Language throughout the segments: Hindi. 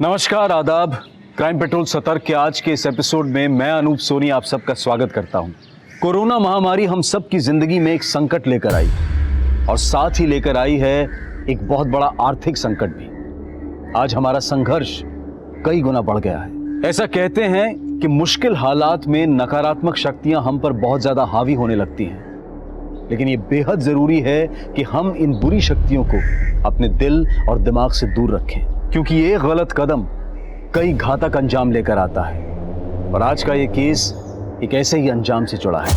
नमस्कार, आदाब। क्राइम पेट्रोल सतर्क के आज के इस एपिसोड में मैं अनूप सोनी आप सबका स्वागत करता हूं। कोरोना महामारी हम सब की जिंदगी में एक संकट लेकर आई और साथ ही लेकर आई है एक बहुत बड़ा आर्थिक संकट भी। आज हमारा संघर्ष कई गुना बढ़ गया है। ऐसा कहते हैं कि मुश्किल हालात में नकारात्मक शक्तियां हम पर बहुत ज्यादा हावी होने लगती हैं, लेकिन ये बेहद जरूरी है कि हम इन बुरी शक्तियों को अपने दिल और दिमाग से दूर रखें, क्योंकि ये गलत कदम कई घातक अंजाम लेकर आता है। और आज का ये केस एक ऐसे ही अंजाम से जुड़ा है।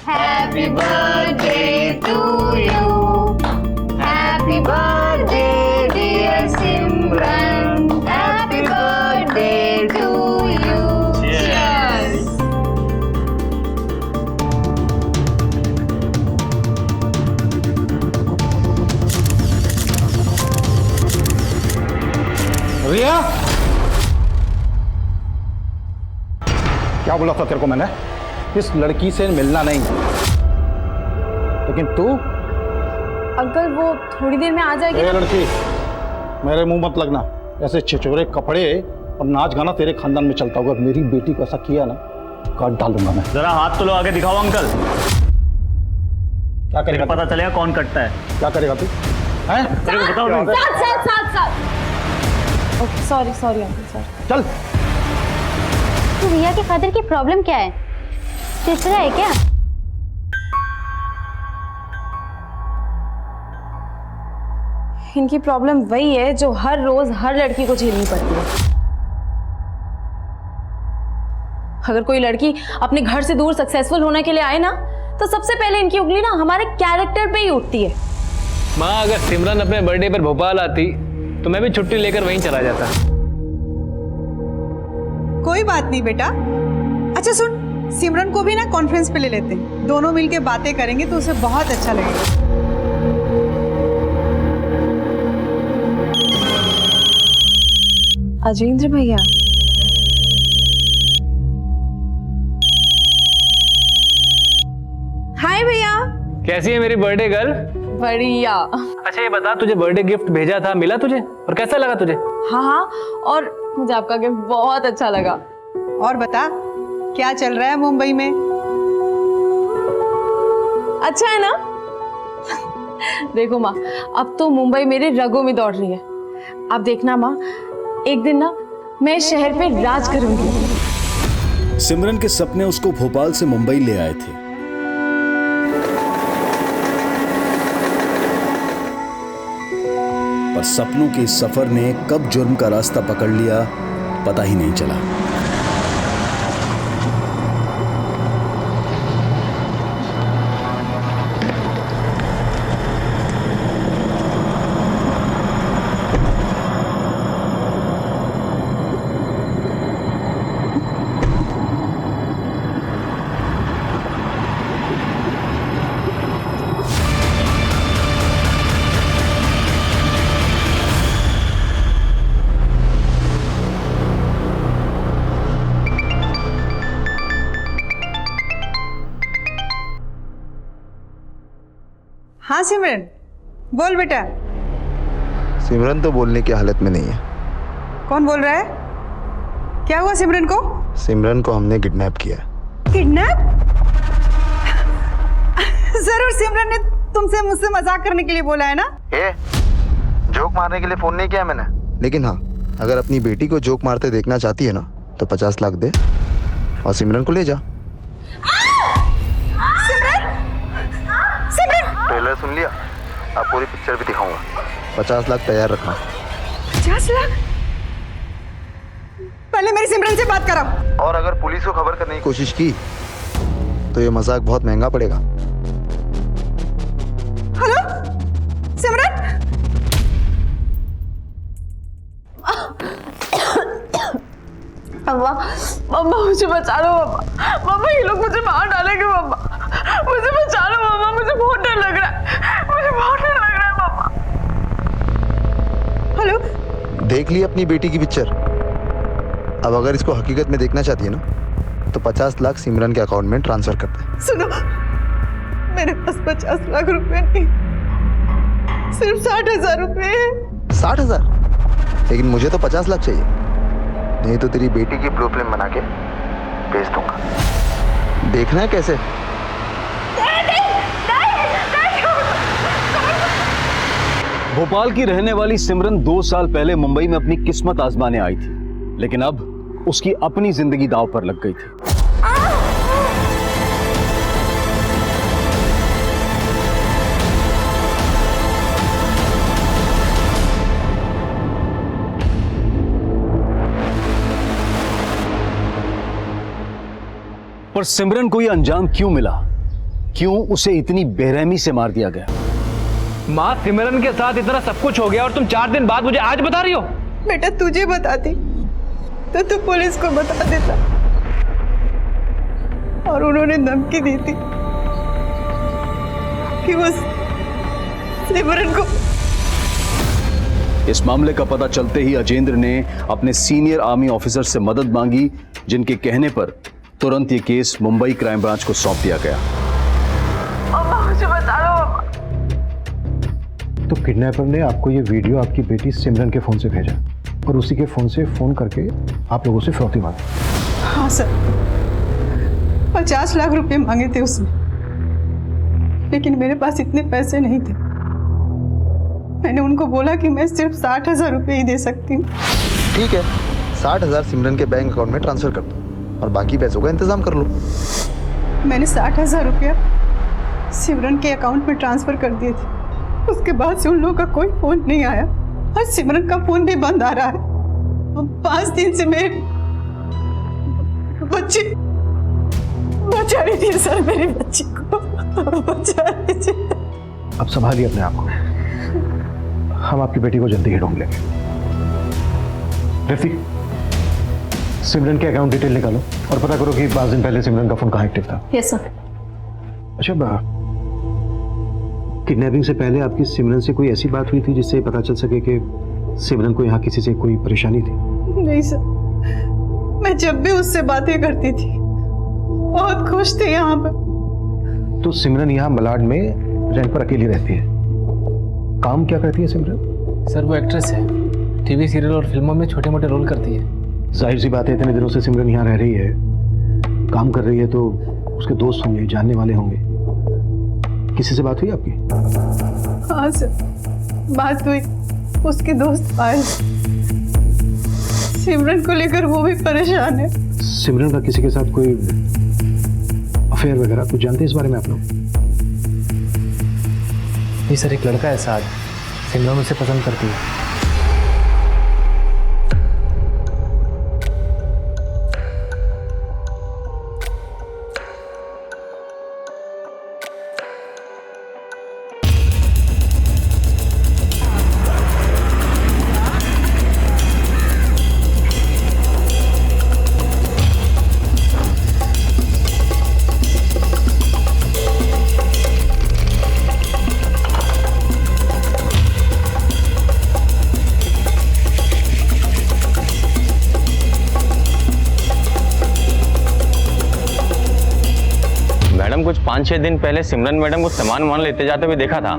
Happy birthday to you. Happy birthday dear Simran. Happy birthday to you. Cheers. रिया, क्या बोला था तेरे को मैंने? इस लड़की से मिलना नहीं। लेकिन तू? अंकल वो थोड़ी देर में आ जाएगी। ए लड़की, मेरे मुंह मत लगना। ऐसे छिछोरे कपड़े और नाच गाना तेरे खानदान में चलता होगा। मेरी बेटी को ऐसा किया ना, काट डालूंगा मैं। जरा हाथ तो लो, आगे दिखाओ अंकल। क्या करेगा? पता चलेगा कौन कटता है। क्या करेगा तू? हैं? तेरे को बताओ नहीं। साथ। Okay, sorry uncle, sorry. चल। तो रिया के फादर की प्रॉब्लम क्या है? तीसरा है क्या? इनकी प्रॉब्लम वही है जो हर रोज हर लड़की को झेलनी पड़ती है। अगर कोई लड़की अपने घर से दूर सक्सेसफुल होने के लिए आए ना, तो सबसे पहले इनकी उंगली ना हमारे कैरेक्टर पे ही उठती है। माँ, अगर सिमरन अपने बर्थडे पर भोपाल आती तो मैं भी छुट्टी लेकर वहीं चला जाता। कोई बात नहीं बेटा। अच्छा सुन, सिमरन को भी ना कॉन्फ्रेंस पे ले लेते हैं, दोनों मिलके बातें करेंगे तो उसे बहुत अच्छा लगेगा। अजेंद्र भैया, हाय भैया। कैसी है मेरी बर्थडे गर्ल? बढ़िया। अच्छा ये बता, तुझे बर्थडे गिफ्ट भेजा था, मिला तुझे? और कैसा लगा तुझे? हाँ, और मुझे आपका गिफ्ट बहुत अच्छा लगा। और बता, क्या चल रहा है मुंबई में? अच्छा है ना? देखो माँ, अब तो मुंबई मेरे रगों में दौड़ रही है। अब देखना माँ, एक दिन ना मैं इस शहर पे राज करूंगी। सिमरन के सपने उसको भोपाल से मुंबई ले आए थे, पर सपनों के इस सफर ने कब जुर्म का रास्ता पकड़ लिया पता ही नहीं चला। हाँ सिमरन, बोल बेटा। सिमरन तो बोलने की हालत में नहीं है। कौन बोल रहा है? क्या हुआ सिमरन को? सिमरन को हमने किडनैप किया। किडनैप? जरूर सिमरन ने तुमसे मुझसे मजाक करने के लिए बोला है ना? जोक मारने के लिए फोन नहीं किया मैंने। लेकिन हाँ, अगर अपनी बेटी को जोक मारते देखना चाहती है ना, तो 50 लाख दे और सिमरन को ले जा। ट्रेलर सुन लिया? आप पूरी पिक्चर भी दिखाऊंगा। 50 लाख तैयार रखना। 50 लाख? पहले मेरी सिमरन से बात कराओ। और अगर पुलिस को खबर करने की कोशिश की तो ये मजाक बहुत महंगा पड़ेगा। हेलो सिमरन? मम्मा मुझे बचा लो। मम्मा ये लोग मुझे मार डालेंगे। मम्मा मुझे बचा लो। मम्मा मुझे बहुत डर लग रहा है। मुझे बहुत डर लग रहा है मम्मा। हेलो, देख ली अपनी बेटी की पिक्चर। अब अगर इसको हकीकत में देखना चाहती है ना, तो 50 लाख सिमरन के अकाउंट में ट्रांसफर कर दे। सुनो, मेरे पास 50 लाख रुपए नहीं, सिर्फ 60,000 रुपए है। 60,000? लेकिन मुझे तो 50 लाख चाहिए, नहीं तो तेरी बेटी की ब्लू फिल्म बना के भेज दूंगा। देखना है कैसे। भोपाल की रहने वाली सिमरन 2 साल पहले मुंबई में अपनी किस्मत आजमाने आई थी, लेकिन अब उसकी अपनी जिंदगी दांव पर लग गई थी। पर सिमरन को यह अंजाम क्यों मिला? क्यों उसे इतनी बेरहमी से मार दिया गया? माँ, सिमरन के साथ इतना सब कुछ हो गया और तुम 4 दिन बाद मुझे आज बता रही हो? बेटा तुझे बताती तो तू पुलिस को बता देता, और उन्होंने धमकी दी थी कि वो सिमरन को। इस मामले का पता चलते ही अजेंद्र ने अपने सीनियर आर्मी ऑफिसर से मदद मांगी, जिनके कहने पर तुरंत ये केस मुंबई क्राइम ब्रांच को सौंप दिया गया। मम्मा मुझे बचा लो मम्मा। तो किडनैपर ने आपको ये वीडियो आपकी बेटी सिमरन के फ़ोन से भेजा और उसी के फ़ोन से फ़ोन करके आप लोगों से फिरौती मांगी? हाँ सर, 50 लाख रुपए मांगे थे उसने, लेकिन मेरे पास इतने पैसे नहीं थे। मैंने उनको बोला कि मैं सिर्फ 60,000 रुपये ही दे सकती हूँ। ठीक है, 60,000 सिमरन के बैंक अकाउंट में ट्रांसफर कर दो और बाकी पैसों का इंतजाम कर लो। मैंने 60,000 रुपया सिमरन के अकाउंट में ट्रांसफर कर दिए थे। उसके बाद से उन लोगों का कोई फोन नहीं आया और सिमरन का फोन भी बंद आ रहा है। 5 दिन से मेरे बच्चे बचा रही थी सर, मेरी बच्ची को बचा रही थी। अब संभालिए अपने आप को, हम आपकी बेटी को जल्दी ही ढूंढ लेंगे। रफीक, सिमरन के अकाउंट डिटेल निकालो और पता करो कि 5 दिन पहले सिमरन का फोन कहाँ एक्टिव था। Yes sir. अच्छा, किडनैपिंग से पहले आपकी सिमरन से कोई ऐसी बात हुई थी जिससे पता चल सके कि सिमरन को यहाँ किसी से कोई परेशानी थी? नहीं सर, मैं जब भी उससे बातें करती थी बहुत खुश थे यहाँ पर। तो सिमरन यहाँ मलाड में रेंट पर अकेली रहती है। काम क्या करती है सिमरन? सर वो एक्ट्रेस है, टीवी सीरियल और फिल्मों में छोटे मोटे रोल करती है। जाहिर सी बात है, इतने दिनों से सिमरन यहाँ रह रही है, काम कर रही है, तो उसके दोस्त होंगे, जानने वाले होंगे। किसी से बात हुई आपकी? हाँ सर, बात हुई। उसके दोस्त पायल, सिमरन को लेकर वो भी परेशान है। सिमरन का किसी के साथ कोई अफेयर वगैरह कुछ जानते हैं इस बारे में आप लोग? ये सर एक लड़का है साद, सिमरन उसे पसंद करती है। कुछ 5-6 दिन पहले सिमरन मैडम को सामान लेते जाते हुए देखा था।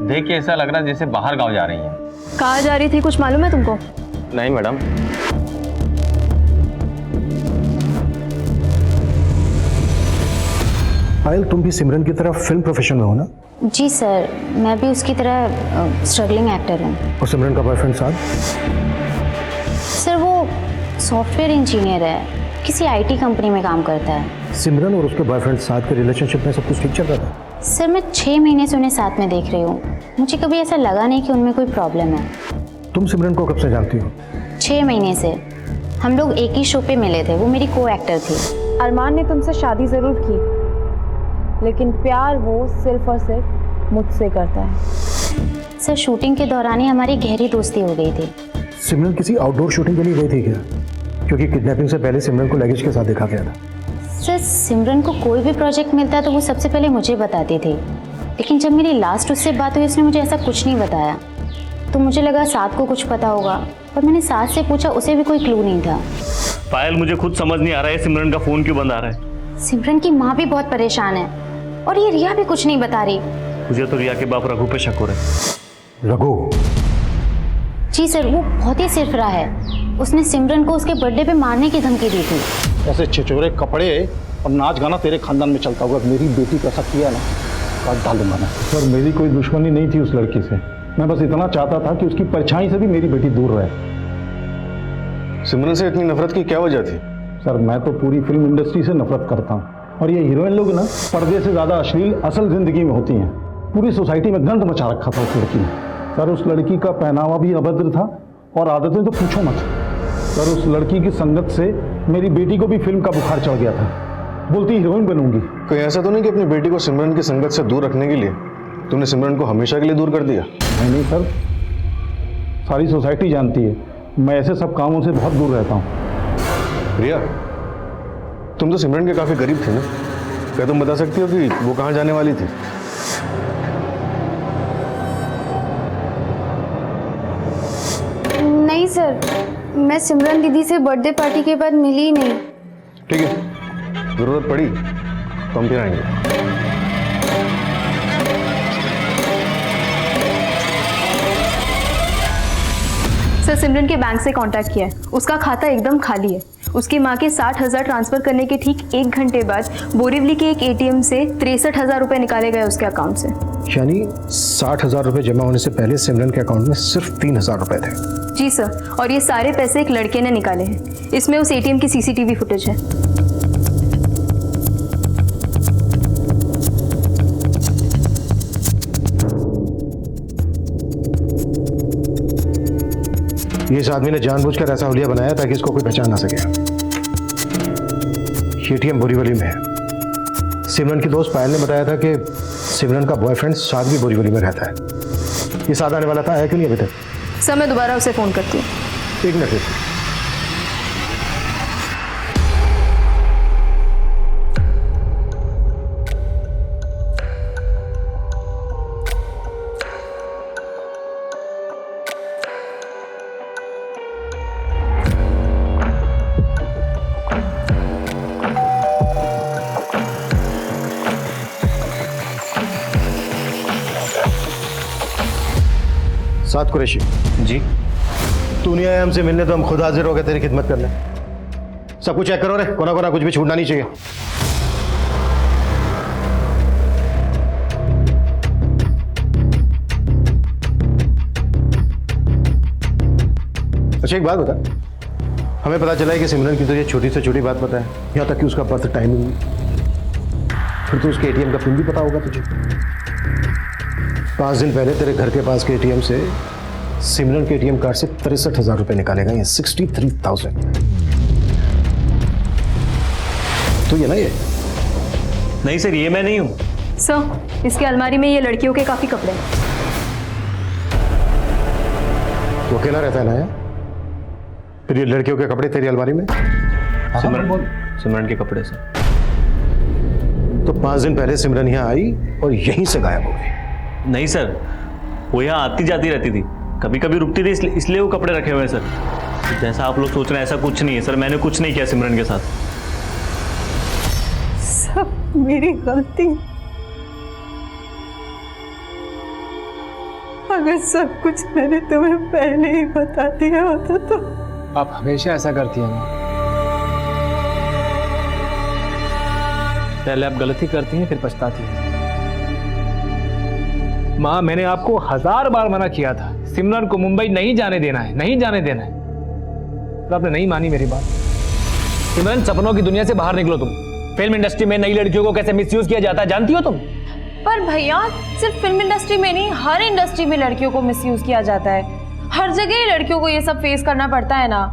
देख के ऐसा लग रहा जैसे बाहर गांव जा रही हैं। कहाँ जा रही थी, कुछ मालूम है तुमको? नहीं मैडम। पायल, तुम भी सिमरन की तरह फिल्म प्रोफेशन में हो ना? जी सर, मैं भी उसकी तरह स्ट्रगलिंग एक्टर हूँ। और सिमरन का बॉयफ्रेंड साथ? सर वो सॉफ्टवेयर इंजीनियर है, किसी आईटी कंपनी में काम करता है। सिमरन और उसके बॉयफ्रेंड साथ के रिलेशनशिप में सब कुछ ठीक चल रहा था? सर मैं 6 महीने से उन्हें साथ में देख रही हूँ, मुझे कभी ऐसा लगा नहीं कि उनमें कोई प्रॉब्लम है। तुम सिमरन को कब से जानती हो? 6 महीने से। हम लोग एक ही शो पे मिले थे, वो मेरी को एक्टर थी। अरमान ने तुमसे शादी ज़रूर की, लेकिन प्यार वो सिर्फ और सिर्फ मुझसे करता है। सर शूटिंग के दौरान ही हमारी गहरी दोस्ती हो गई थी। सिमरन किसी आउटडोर शूटिंग के लिए गई थी क्या? क्योंकि किडनैपिंग से पहले सिमरन को लगेज के साथ देखा गया था। सर सिमरन को कोई भी प्रोजेक्ट मिलता तो वो सबसे पहले मुझे बताती थी, लेकिन जब मेरी लास्ट उससे बात हुई उसने मुझे ऐसा कुछ नहीं बताया। तो मुझे लगा साथ को कुछ पता होगा, पर मैंने साथ से पूछा, उसे भी कोई क्लू नहीं था। पायल, मुझे खुद समझ नहीं आ रहा है सिमरन का फोन क्यों बंद आ रहा है। सिमरन की माँ भी बहुत परेशान है और ये रिया भी कुछ नहीं बता रही। मुझे तो रिया के बाप रघु पे शक हो रहा है। रघु? जी सर, वो बहुत ही सिरफिरा है। उसने सिमरन को उसके बर्थडे पे मारने की धमकी दी थी। ऐसे छिछोरे कपड़े और नाच गाना तेरे खानदान में चलता होगा, मेरी बेटी को ऐसा किया ना काट डालूंगा मैं। सर मेरी कोई दुश्मनी नहीं थी उस लड़की से, मैं बस इतना चाहता था कि उसकी परछाई से भी मेरी बेटी दूर रहे। सिमरन से इतनी नफरत की क्या वजह थी? सर मैं तो पूरी फिल्म इंडस्ट्री से नफरत करता हूँ, और ये हीरोइन लोग ना पर्दे से ज़्यादा अश्लील असल जिंदगी में होती हैं। पूरी सोसाइटी में गंद मचा रखा था उस लड़की ने। सर उस लड़की का पहनावा भी अभद्र था और आदतें तो पूछो मत। सर उस लड़की की संगत से मेरी बेटी को भी फिल्म का बुखार चढ़ गया था, बोलती हीरोइन बनूंगी। कोई ऐसा तो नहीं कि अपनी बेटी को सिमरन की संगत से दूर रखने के लिए तुमने सिमरन को हमेशा के लिए दूर कर दिया? नहीं सर, सारी सोसाइटी जानती है मैं ऐसे सब कामों से बहुत दूर रहता हूँ। रिया, तुम तो सिमरन के काफी करीब थे ना, क्या तुम बता सकती हो कि वो कहाँ जाने वाली थी? नहीं सर, मैं सिमरन दीदी से बर्थडे पार्टी के बाद मिली ही नहीं। ठीक है, जरूरत पड़ी तो हम फिर आएंगे। सर सिमरन के बैंक से कांटेक्ट किया है, उसका खाता एकदम खाली है। उसकी माँ के 60,000 ट्रांसफर करने के ठीक 1 घंटे बाद बोरीवली के एक एटीएम से 63,000 रुपए निकाले गए उसके अकाउंट से। यानी 60,000 रुपए जमा होने से पहले सिमरन के अकाउंट में सिर्फ 3,000 रुपए थे। जी सर, और ये सारे पैसे एक लड़के ने निकाले हैं। इसमें उस एटीएम की सीसीटीवी फुटेज है। ये इस आदमी ने जानबूझकर ऐसा हुलिया बनाया ताकि इसको कोई पहचान ना सके। एटीएम बोरीवली में है। सिमरन की दोस्त पायल ने बताया था कि सिमरन का बॉयफ्रेंड साद भी बोरीवली में रहता है। ये साद आने वाला था, है कि नहीं अभी तक? सर मैं दोबारा उसे फोन करती हूँ। एक मिनट। साद कुरैशी जी। तू नहीं आया हमसे मिलने तो हम खुद हाजिर हो गए तेरी खिदमत करने। सब कुछ चेक करो रे, कोना कोना कुछ भी छूटना नहीं चाहिए। अच्छा एक बात बता, हमें पता चला है कि सिमरन की तुझे छोटी से छोटी बात पता है, यहाँ तक कि उसका बर्थ टाइमिंग, फिर तो उसके एटीएम का पिन भी पता होगा तुझे। 5 दिन पहले तेरे घर के पास के एटीएम से सिमरन के एटीएम कार्ड से 63,000 रुपए निकाले गए हैं। 63,000। तो ये ना ये नहीं सर, ये मैं नहीं हूँ। सर इसके अलमारी में ये लड़कियों के काफी कपड़े हैं। तो अकेला रहता है ना यार? फिर ये लड़कियों के कपड़े तेरी अलमारी में? सिमरन के कपड़े से। तो 5 दिन पहले सिमरन यहाँ आई और यहीं से गायब हो गई। नहीं सर, वो यहाँ आती जाती रहती थी, कभी कभी रुकती थी, इसलिए वो कपड़े रखे हुए हैं सर। जैसा आप लोग सोच रहे हैं ऐसा कुछ नहीं है सर, मैंने कुछ नहीं किया सिमरन के साथ। सब मेरी गलती। अगर सब कुछ मैंने तुम्हें पहले ही बता दिया होता तो। आप हमेशा ऐसा करती हैं माँ। पहले आप गलती करती हैं फिर पछताती हैं। माँ मैंने आपको 1000 बार मना किया था, सिमरन को मुंबई नहीं जाने देना है, नहीं जाने देना है, तो आपने नहीं मानी मेरी बात। सिमरन सपनों की दुनिया से बाहर निकलो तुम। फिल्म इंडस्ट्री में नई लड़कियों को कैसे मिसयूज किया जाता है जानती हो तुम? पर भैया सिर्फ फिल्म इंडस्ट्री में नहीं, हर इंडस्ट्री में लड़कियों को मिसयूज किया जाता है। हर जगह लड़कियों को ये सब फेस करना पड़ता है ना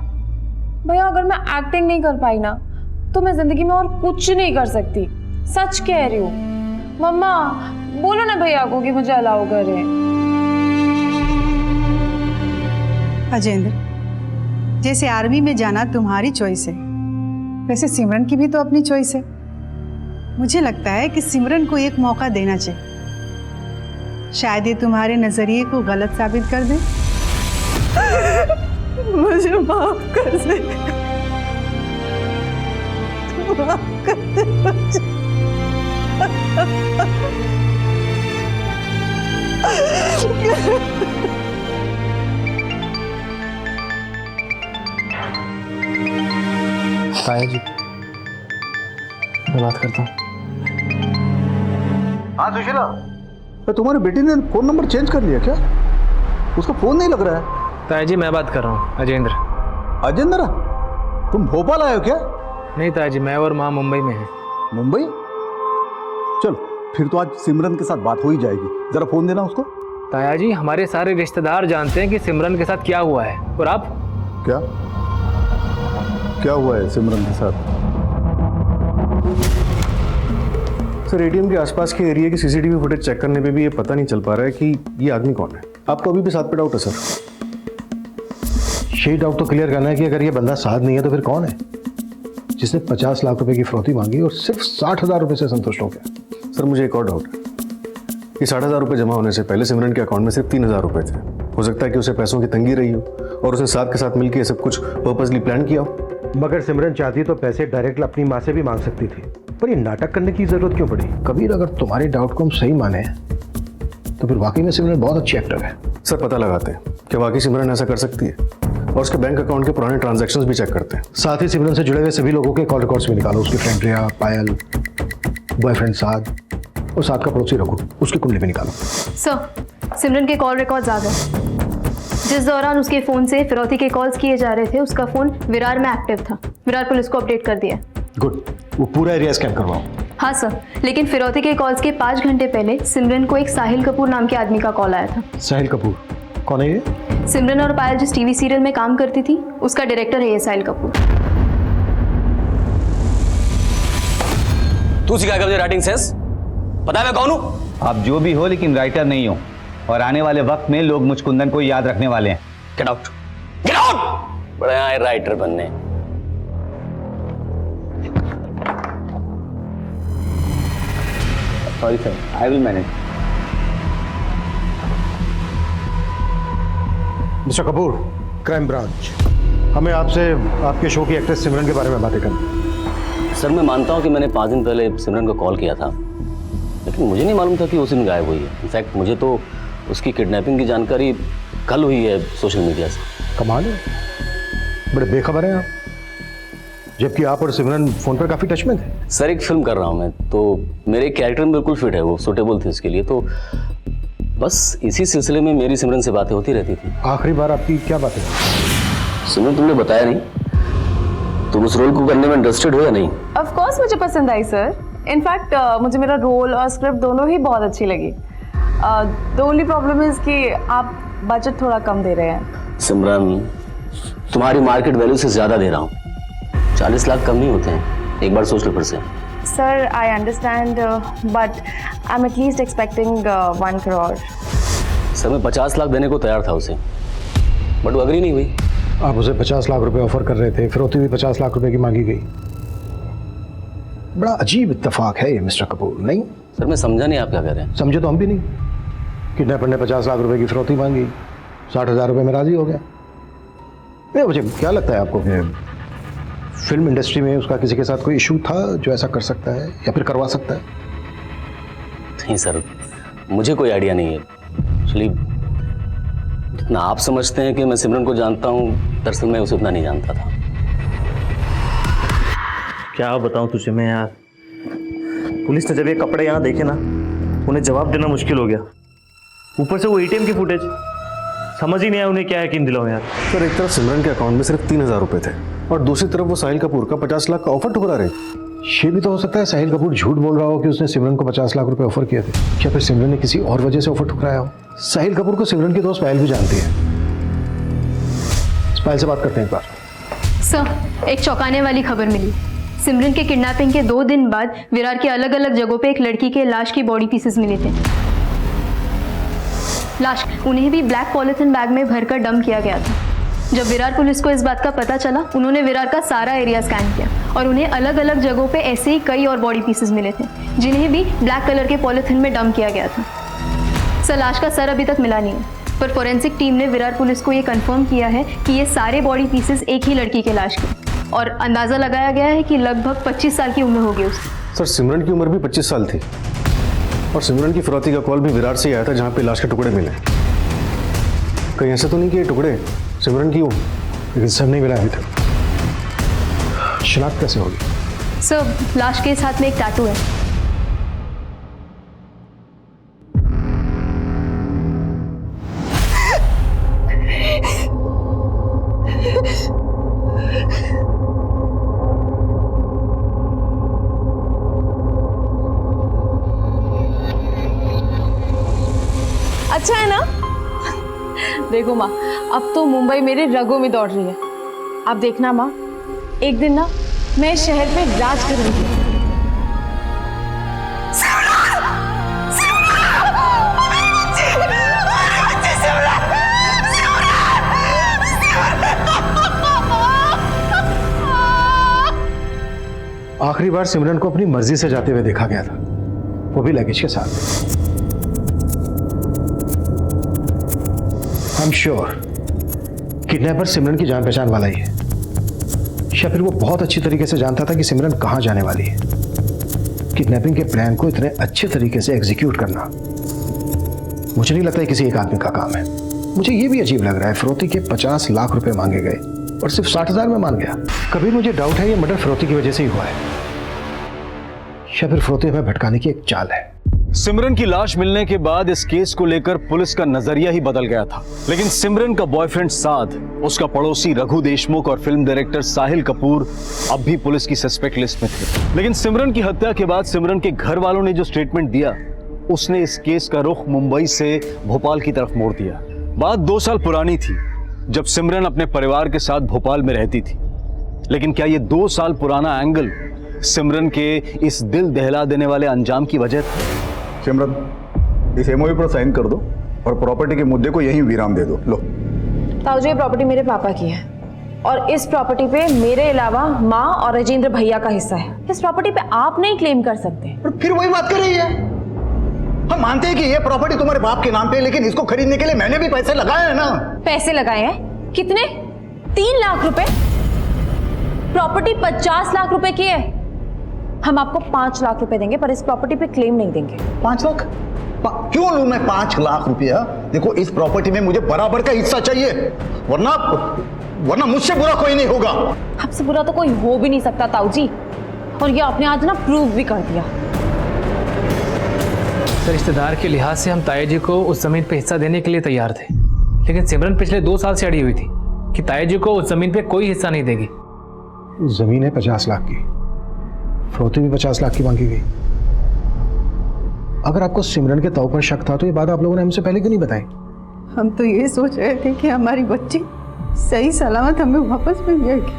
भैया। अगर मैं एक्टिंग नहीं कर पाई ना तो मैं जिंदगी में और कुछ नहीं कर सकती, सच कह रही हूँ। मम्मा बोलो ना भैया को कि मुझे अलाउ करें। अजेंद्र, जैसे आर्मी में जाना तुम्हारी चॉइस है, वैसे सिमरन की भी तो अपनी चॉइस है। मुझे लगता है कि सिमरन को एक मौका देना चाहिए, शायद ये तुम्हारे नजरिए को गलत साबित कर दे। मुझे माफ कर दे, माफ कर दे मुझे। ताया जी, मैं बात करता हूँ। हाँ सुशीला, तुम्हारी बेटी ने फोन नंबर चेंज कर लिया क्या? उसका फोन नहीं लग रहा है। ताया जी, मैं बात कर रहा हूँ, अजेंद्र। अजेंद्र, तुम भोपाल आए हो क्या? नहीं ताया जी, मैं और माँ मुंबई में हैं। मुंबई? चलो फिर तो आज सिमरन के साथ बात हो ही जाएगी। जरा फोन देना उसको। ताया जी, हमारे सारे रिश्तेदार जानते हैं कि सिमरन के साथ क्या हुआ है, और आप? क्या हुआ है सिमरन के साथ? सर, एटीएम के आसपास के एरिया की सीसीटीवी फुटेज चेक करने पे भी ये पता नहीं चल पा रहा है कि ये आदमी कौन है। आपको अभी भी साथ पे डाउट है सर? यही डाउट तो क्लियर करना है कि अगर ये बंदा साथ नहीं है तो फिर कौन है, जिसने 50 लाख रुपए की फिरौती मांगी और सिर्फ 60,000 रुपए से संतुष्ट हो गया। सर, मुझे एक और डाउट है कि 60,000 रुपए जमा होने से पहले सिमरन के अकाउंट में सिर्फ 3,000 रुपए थे। हो सकता है कि उसे पैसों की तंगी रही हो और उसने साथ के साथ मिलकर ये सब कुछ पर्पसली प्लान किया हो। मगर सिमरन चाहती तो पैसे डायरेक्ट अपनी माँ से भी मांग सकती थी, पर ये नाटक करने की जरूरत क्यों पड़ी? कबीर, अगर तुम्हारे डाउट को हम सही माने तो फिर वाकई में सिमरन बहुत अच्छी एक्टर है। सर, पता लगाते हैं कि वाकई सिमरन ऐसा कर सकती है और उसके बैंक अकाउंट के पुराने ट्रांजैक्शंस भी चेक करते हैं। साथ ही सिमरन से जुड़े हुए सभी लोगों के कॉल रिकॉर्ड्स भी निकालो। उसकी फ्रेंड रिया, पायल, बॉयफ्रेंड साद और साथ का पड़ोसी रघु, उसकी कुंडली भी निकालो। सर, सिमरन के कॉल रिकॉर्ड्स आ गए। जिस दौरान उसके फ़ोन से फिरौती के कॉल्स किए जा रहे थे, उसका फ़ोन विरार में एक्टिव था। विरार पुलिस को अपडेट कर दिया। गुड, वो पूरा एरिया स्कैन करवाओ। हाँ सर, लेकिन फिरौती के कॉल्स के 5 घंटे पहले सिमरन को एक साहिल कपूर नाम के आदमी का कॉल आया था। साहिल कपूर कौन है ये? सिमरन और पायल जिस टीवी सीरियल में काम करती थी, उसका डायरेक्टर है ये साहिल कपूर। तू सिखाएगा मुझे राइटिंग सेंस? पता है मैं कौन हूं? आप जो भी हो, लेकिन राइटर नहीं हो, और आने वाले वक्त में लोग मुझ कुंदन को याद रखने वाले हैं। Get out, get out! बड़े आए राइटर बनने। Sorry sir, I will manage. Mister Kapoor, crime branch, हमें आपसे आपके शो की एक्ट्रेस सिमरन के बारे में बातें करनी। सर, मैं मानता हूं कि मैंने 5 दिन पहले सिमरन को कॉल किया था, लेकिन मुझे नहीं मालूम था कि उस दिन गायब हुई है। इनफैक्ट मुझे तो उसकी किडनैपिंग की जानकारी कल हुई है सोशल मीडिया से। कमाल है, बड़े बेखबर हैं आप, जबकि आप और सिमरन फोन पर काफी टच में थे। सर, एक फिल्म कर रहा हूं मैं, तो मेरे कैरेक्टर में बिल्कुल फिट है, वो सूटेबल थी उसके लिए। तो बस इसी सिलसिले में मेरी सिमरन से बातें होती रहती थी। आखिरी बार आपकी क्या बातें? सिमरन, तुमने बताया नहीं, तुम उस रोल को करने में इंटरेस्टेड हो या नहीं? ऑफ कोर्स मुझे पसंद आई सर। इनफैक्ट मुझे मेरा रोल और स्क्रिप्ट दोनों ही बहुत अच्छी लगी। द ओनली प्रॉब्लम इज कि आप बजट थोड़ा कम दे रहे हैं। सिमरन, तुम्हारी मार्केट वैल्यू से ज्यादा दे रहा हूँ। 40 लाख कम नहीं होते हैं, एक बार सोच लो फिर से। Sir, I understand, but I am at least expecting 1 crore. Sir, मैं 50 लाख देने को तैयार था उसे, बट वो अग्री नहीं हुई। आप उसे 50 लाख रुपए ऑफर कर रहे थे, फिरौती भी 50 लाख रुपए की मांगी गई। बड़ा अजीब इत्तेफाक है ये मिस्टर कपूर, नहीं? सर, मैं समझा नहीं आप क्या कह रहे हैं। समझे तो हम भी नहीं। किडनैपर ने 50 लाख रुपए की फिरौती मांगी, 60,000 रुपए में राजी हो गया। मुझे क्या लगता है आपको कि फिल्म इंडस्ट्री में उसका किसी के साथ कोई इशू था जो ऐसा कर सकता है या फिर करवा सकता है? नहीं सर, मुझे कोई आइडिया नहीं है। एक्चुअली जितना आप समझते हैं कि मैं सिमरन को जानता हूँ, दरअसल मैं उसे उतना नहीं जानता था। क्या बताऊं तुझे मैं यार, पुलिस ने जब ये कपड़े यहाँ देखे ना, उन्हें जवाब देना मुश्किल हो गया। ऊपर से वो एटीएम की फुटेज, समझ ही नहीं आया उन्हें क्या यकीन दिलाऊं यार। सर, एक तरफ सिमरन के अकाउंट में सिर्फ 3,000 रुपए थे और दूसरी तरफ वो साहिल कपूर का 50 लाख का ऑफर ठुकरा रहे। ये भी तो हो सकता है साहिल कपूर झूठ बोल रहा हो कि उसने सिमरन को 50 लाख रुपए ऑफर किए थे। क्या फिर सिमरन ने किसी और वजह से ऑफर ठुकराया हो? साहिल कपूर को सिमरन की दोस्त पायल भी जानती है। पायल से बात करते हैं एक बार। सर, एक चौंकाने वाली खबर मिली। सिमरन के किडनैपिंग के 2 दिन बाद विरार के अलग अलग जगहों पे एक लड़की के लाश की बॉडी पीसेस मिले थे। लाश उन्हें भी ब्लैक पॉलिथीन बैग में भरकर डंप किया गया था। जब विरार पुलिस को इस बात का पता चला, उन्होंने विरार का सारा एरिया स्कैन किया और उन्हें अलग अलग जगहों पे ऐसे ही कई और बॉडी पीसेस मिले थे, जिन्हें भी ब्लैक कलर के पॉलिथीन में डंप किया गया था। सर, लाश का सर अभी तक मिला नहीं है, पर फोरेंसिक टीम ने विरार पुलिस को ये कंफर्म किया है कि ये सारे बॉडी पीसेस एक ही लड़की के लाश के, और अंदाजा लगाया गया है कि लगभग 25 साल की उम्र होगी उसकी। सर, सिमरन की उम्र भी 25 साल थी और सिमरन की फिरौती का कॉल भी विरार से ही आया था, जहाँ पे लाश के टुकड़े मिले। कहीं ऐसा तो नहीं कि ये टुकड़े सिमरन की हो, लेकिन सब नहीं मिला अभी तक। शनाख्त कैसे होगी? सर, लाश के साथ में एक टैटू है। अच्छा है ना? देखो माँ, अब तो मुंबई मेरे रगों में दौड़ रही है। आप देखना माँ, एक दिन ना मैं इस शहर पे राज करूंगी। आखिरी बार सिमरन को अपनी मर्जी से जाते हुए देखा गया था, वो भी लगेज के साथ। आई एम श्योर किडनैपर सिमरन की जान पहचान वाला ही है, या फिर वो बहुत अच्छी तरीके से जानता था कि सिमरन कहां जाने वाली है। किडनैपिंग के प्लान को इतने अच्छे तरीके से एग्जीक्यूट करना मुझे नहीं लगता है किसी एक आदमी का काम है। मुझे ये भी अजीब लग रहा है, फिरौती के 50 लाख रुपए मांगे गए और सिर्फ 60,000 में मान गया। कभी मुझे डाउट है ये मर्डर फिरौती की वजह से ही हुआ है, या फिर फिरौती हमें भटकाने की एक चाल है। सिमरन की लाश मिलने के बाद इस केस को लेकर पुलिस का नजरिया ही बदल गया था, लेकिन सिमरन का बॉयफ्रेंड साद, उसका पड़ोसी रघु देशमुख और फिल्म डायरेक्टर साहिल कपूर अब भी पुलिस की सस्पेक्ट लिस्ट में थे। लेकिन सिमरन की हत्या के बाद सिमरन के घर वालों ने जो स्टेटमेंट दिया, उसने इस केस का रुख मुंबई से भोपाल की तरफ मोड़ दिया। बात 2 साल पुरानी थी, जब सिमरन अपने परिवार के साथ भोपाल में रहती थी। लेकिन क्या ये 2 साल पुराना एंगल सिमरन के इस दिल दहला देने वाले अंजाम की वजह था? सिमरन, इस एमओयू पर साइन कर दो और प्रॉपर्टी के मुद्दे को यहीं विराम दे दो। लो ताऊजी, ये प्रॉपर्टी मेरे पापा की है और इस प्रॉपर्टी पे मेरे अलावा माँ और राजेंद्र भैया का हिस्सा है। इस प्रॉपर्टी पे आप नहीं क्लेम कर सकते। फिर वही बात कर रही है। हम मानते हैं कि ये प्रॉपर्टी तुम्हारे बाप के नाम पे है, लेकिन इसको खरीदने के लिए मैंने भी पैसे लगाए हैं ना। पैसे लगाए हैं? कितने? 3 लाख रुपए? प्रॉपर्टी 50 लाख रुपए की है। हम आपको 5 लाख रुपए देंगे, पर इस प्रॉपर्टी पे क्लेम नहीं देंगे। 5 लाख? क्यों लूं मैं 5 लाख रुपया? देखो, इस प्रॉपर्टी में मुझे बराबर का हिस्सा चाहिए, वरना मुझसे बुरा कोई नहीं होगा। आपसे बुरा तो कोई हो भी नहीं सकता ताऊजी, और ये आपने आज ना प्रूव भी कर दिया। रिश्तेदार के लिहाज से हम ताया जी को उस जमीन पे हिस्सा देने के लिए तैयार थे, लेकिन सिमरन पिछले 2 साल से अड़ी हुई थी कि ताया जी को उस जमीन पे कोई हिस्सा नहीं देगी। जमीन है 50 लाख की, फिरौती भी 50 लाख की मांगी गई। अगर आपको सिमरन के तौर पर शक था तो ये बात आप लोगों ने हमसे पहले क्यों नहीं बताई? हम तो ये सोच रहे थे कि हमारी बच्ची सही सलामत हमें वापस मिल जाएगी,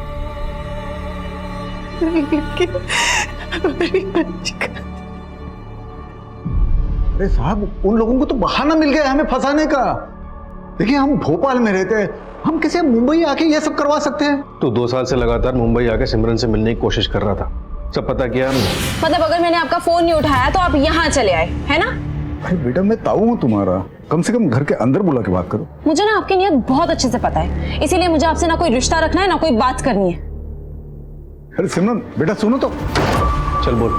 लेकिन हमारी बच्ची का... अरे साहब, उन लोगों को तो बहाना मिल गया हमें फंसाने का। देखिए, हम भोपाल में रहते हैं, हम कैसे मुंबई आके ये सब करवा सकते हैं? तो 2 साल से लगातार मुंबई आके सिमरन से मिलने की कोशिश कर रहा था, सब पता किया हमने। मतलब अगर मैंने आपका फोन नहीं उठाया तो आप यहाँ चले आए, है ना? भाई बेटा, मैं ताऊ हूँ तुम्हारा, कम से कम घर के अंदर बुला के बात करो। मुझे ना आपकी नियत बहुत अच्छे से पता है, इसीलिए मुझे आपसे ना कोई रिश्ता रखना है ना कोई बात करनी है। अरे सिमरन बेटा, सुनो तो। चल बोल,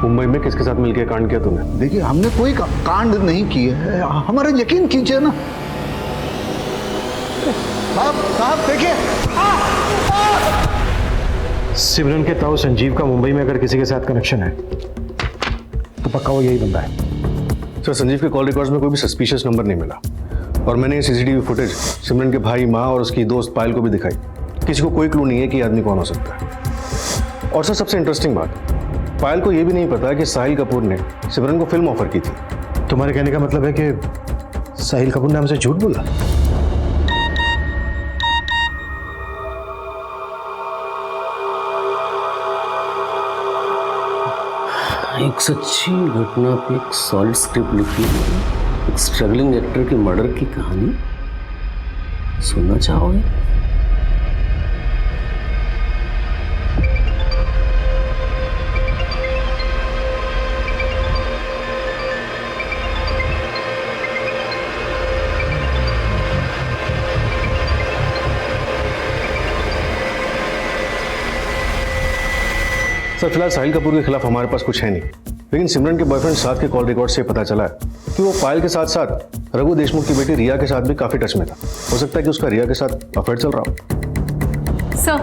मुंबई में किसके साथ मिलकर कांड किया तूने? देखिए, हमने कोई कांड नहीं किया है, हमारा यकीन कीजिए ना। साहब देखिए, सिमरन के ताऊ संजीव का मुंबई में अगर किसी के साथ कनेक्शन है तो पक्का वो यही बंदा है। सर, संजीव के कॉल रिकॉर्ड्स में कोई भी सस्पिशियस नंबर नहीं मिला, और मैंने ये सीसीटीवी फुटेज सिमरन के भाई, माँ और उसकी दोस्त पायल को भी दिखाई। किसी को कोई क्लू नहीं है कि ये आदमी कौन हो सकता है। और सर, सबसे इंटरेस्टिंग बात, पायल को यह भी नहीं पता कि साहिल कपूर ने सिमरन को फिल्म ऑफर की थी। तुम्हारे कहने का मतलब है कि साहिल कपूर ने हमसे झूठ बोला? एक सच्ची घटना पे एक सॉलिड स्क्रिप्ट लिखी है, एक स्ट्रगलिंग एक्टर की मर्डर की कहानी। सुनना चाहोगे? सर, फिलहाल साहिल कपूर के खिलाफ हमारे पास कुछ है नहीं, लेकिन सिमरन के बॉयफ्रेंड साथ के कॉल रिकॉर्ड से पता चला है कि वो पायल के साथ साथ रघु देशमुख की बेटी रिया के साथ भी काफी टच में था। हो सकता है कि उसका रिया के साथ अफेयर चल रहा हो। सर,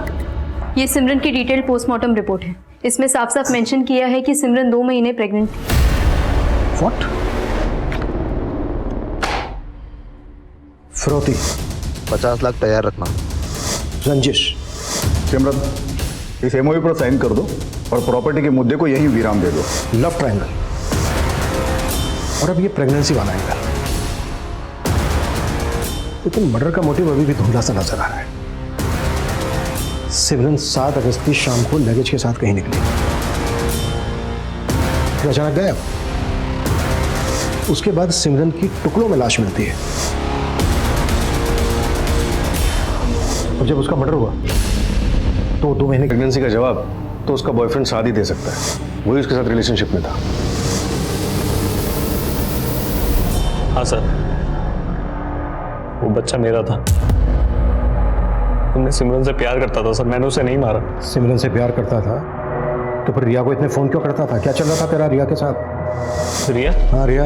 ये सिमरन की डिटेल्ड पोस्टमार्टम रिपोर्ट है। इसमें साफ साफ मेंशन किया है कि सिमरन 2 महीने प्रेग्नेंट थी। व्हाट? फिरौती 50 लाख तैयार रखना। रंजिश। सिमरन, इस एमओयू पर साइन कर दो और प्रॉपर्टी के मुद्दे को यहीं विराम दे दो। Love triangle. और अब ये प्रेगनेंसी वाला एंगल। लेकिन मर्डर का मोटिव अभी भी धुंधला सा नजर आ रहा है। सिमरन 7 अगस्त की शाम को लगेज के साथ कहीं निकली, फिर अचानक गायब। उसके बाद सिमरन की टुकड़ों में लाश मिलती है और जब उसका मर्डर हुआ तो 2 महीने प्रेगनेंसी का जवाब तो उसका बॉयफ्रेंड शादी दे सकता है, वही उसके साथ रिलेशनशिप में था। हाँ सर, वो बच्चा मेरा था। मैं सिमरन से प्यार करता था सर, मैंने उसे नहीं मारा। सिमरन से प्यार करता था तो फिर रिया को इतने फोन क्यों करता था? क्या चल रहा था तेरा रिया के साथ? रिया? हाँ रिया।